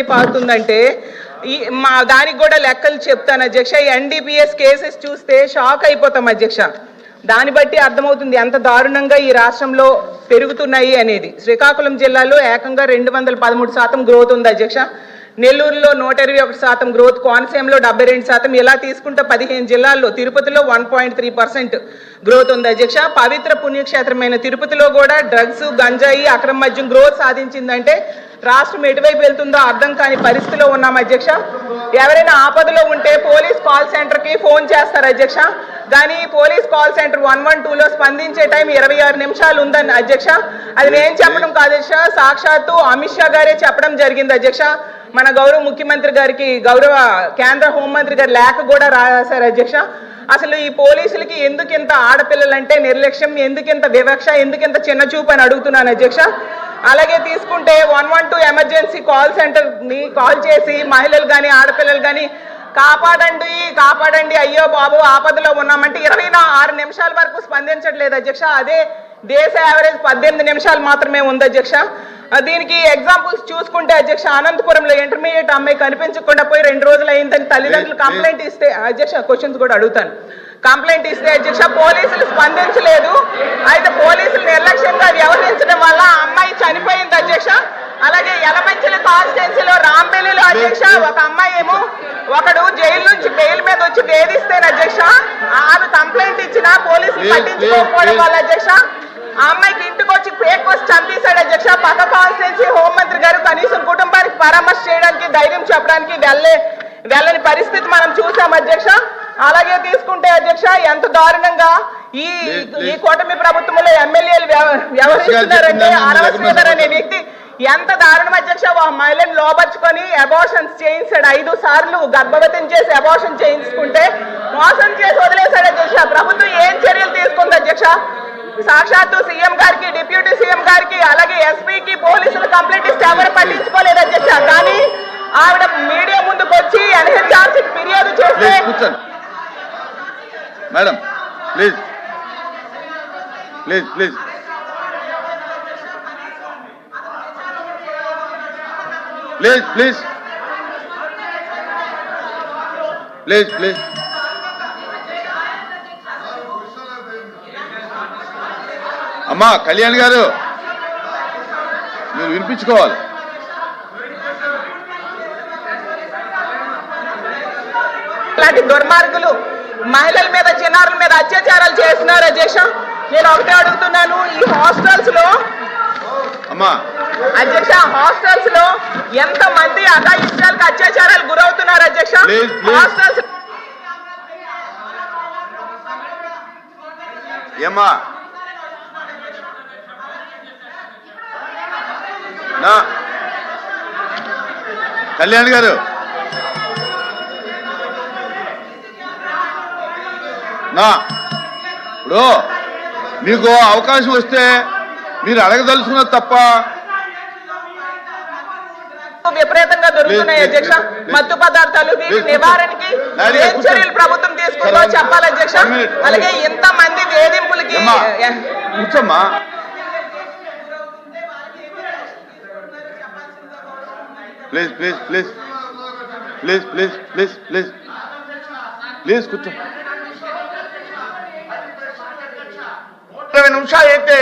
ఎటువైపు అవుతుందంటే మా దానికి కూడా లెక్కలు చెప్తాను అధ్యక్ష. ఈ ఎన్డీపీఎస్ కేసెస్ చూస్తే షాక్ అయిపోతాం అధ్యక్ష. దాన్ని బట్టి అర్థమవుతుంది ఎంత దారుణంగా ఈ రాష్ట్రంలో పెరుగుతున్నాయి అనేది. శ్రీకాకుళం జిల్లాలో ఏకంగా 213% గ్రోత్ ఉంది అధ్యక్ష. నెల్లూరులో 121% గ్రోత్, కోనసీమలో 72%, ఇలా తీసుకుంటే 15 జిల్లాల్లో, తిరుపతిలో 1.3% గ్రోత్ ఉంది అధ్యక్ష. పవిత్ర పుణ్యక్షేత్రమైన తిరుపతిలో కూడా డ్రగ్స్, గంజాయి, అక్రమ మద్యం గ్రోత్ సాధించిందంటే రాష్ట్రం ఎటువైపు వెళ్తుందో అర్థం కాని పరిస్థితిలో ఉన్నాం అధ్యక్ష. ఎవరైనా ఆపదలో ఉంటే పోలీస్ కాల్ సెంటర్కి ఫోన్ చేస్తారు అధ్యక్ష. కానీ పోలీస్ కాల్ సెంటర్ 112లో స్పందించే టైం 26 నిమిషాలు ఉందని అధ్యక్ష. అది నేను చెప్పడం కాదు అధ్యక్ష, సాక్షాత్తు అమిత్ షా గారే చెప్పడం జరిగింది అధ్యక్ష. మన గౌరవ ముఖ్యమంత్రి గారికి, గౌరవ కేంద్ర హోంమంత్రి గారు లేఖ కూడా రాశారు అధ్యక్ష. అసలు ఈ పోలీసులకి ఎందుకింత ఆడపిల్లలంటే నిర్లక్ష్యం, ఎందుకింత వివక్ష, ఎందుకింత చిన్న చూపు అని అడుగుతున్నాను అధ్యక్ష. అలాగే తీసుకుంటే 112 ఎమర్జెన్సీ కాల్ సెంటర్ని కాల్ చేసి మహిళలు కానీ ఆడపిల్లలు కానీ కాపాడండి కాపాడండి, అయ్యో బాబు ఆపదలో ఉన్నామంటే 26 నిమిషాల వరకు స్పందించట్లేదు అధ్యక్ష. అదే దేశ యావరేజ్ 18 నిమిషాలు మాత్రమే ఉంది అధ్యక్ష. దీనికి ఎగ్జాంపుల్స్ చూసుకుంటే అధ్యక్ష, అనంతపురంలో ఇంటర్మీడియట్ అమ్మాయి కనిపించకుండా పోయి 2 రోజులు అయిందని తల్లిదండ్రులు కంప్లైంట్ ఇస్తే అధ్యక్ష, క్వశ్చన్స్ కూడా అడుగుతాను, కంప్లైంట్ ఇస్తే అధ్యక్ష పోలీసులు స్పందించలేదు. అయితే పోలీసులు నిర్లక్ష్యంగా వ్యవహరించడం వల్ల అమ్మాయి చనిపోయింది అధ్యక్ష. అలాగే యలమంచిలి కాన్స్టిట్యున్సీలో రాంబెల్లిలో అధ్యక్ష ఒక అమ్మాయి ఏమో ఒకడు జైలు నుంచి బెయిల్ మీద వచ్చి వేధిస్తేనే అధ్యక్ష ఆమె కంప్లైంట్ ఇచ్చినా పోలీసులు పట్టించుకోకపోవడం వల్ల అధ్యక్ష ఆ అమ్మాయికి ఇంటికి వచ్చి పేక్ వచ్చి చంపేశాడు అధ్యక్ష. పక్క కాన్స్టిట్యున్సీ హోంమంత్రి గారు కనీసం కుటుంబానికి పరామర్శ చేయడానికి, ధైర్యం చెప్పడానికి వెళ్ళని పరిస్థితి మనం చూసాం అధ్యక్ష. అలాగే తీసుకుంటే అధ్యక్ష ఎంత దారుణంగా ఈ కూటమి ప్రభుత్వంలో ఎమ్మెల్యేలు వ్యవహరిస్తున్నారంటే అరవ శ్రీధర్ అనే వ్యక్తి ఎంత దారుణం అధ్యక్ష. మహిళను లోపరుచుకొని అబార్షన్స్ చేయించాడు, 5 సార్లు గర్భవతిని చేసి అబార్షన్ చేయించుకుంటే మోసం చేసి వదిలేశాడు అధ్యక్ష. ప్రభుత్వం ఏం చర్యలు తీసుకుంది అధ్యక్ష? సాక్షాత్తు సీఎం గారికి, డిప్యూటీ సీఎం గారికి, అలాగే ఎస్పీకి పోలీసులు కంప్లైంట్ ఇస్తే ఎవరు పట్టించుకోలేదు అధ్యక్ష. కానీ ఆవిడ మీడియా ముందుకు వచ్చి ఎన్హెచ్ఆర్సీ ఫిర్యాదు చేస్తే madam please please please please please please please అమ్మా కళ్యాణ్ గారు మీరు వినిపించుకోవాలి. ఇలాంటి దుర్మార్గులు మహిళల మీద, చిన్నారుల మీద అత్యాచారాలు చేస్తున్నారు అధ్యక్ష. నేను ఒకటే అడుగుతున్నాను, ఈ హాస్టల్స్ లో అధ్యక్ష హాస్టల్స్ లో ఎంత మంది అఘాయిత్యాలకు, అత్యాచారాలు గురవుతున్నారు అధ్యక్ష. హాస్టల్స్ ఏమా నా కళ్యాణ్ గారు నా ఇప్పుడు మీకు అవకాశం వస్తే మీరు అడగదలుచుకున్నది తప్ప విపరీతంగా దొరుకుతున్నాయి అధ్యక్ష. మత్తు పదార్థాలు వీటి నివారణకి ఏం చర్యలు ప్రభుత్వం తీసుకుందో చెప్పాలి అధ్యక్ష. అలాగే ఇంత మంది వేధింపులకి కూర్చోమ్మా. Please please please please please please please please కూర్చో. 20 నిమిషాలు అయితే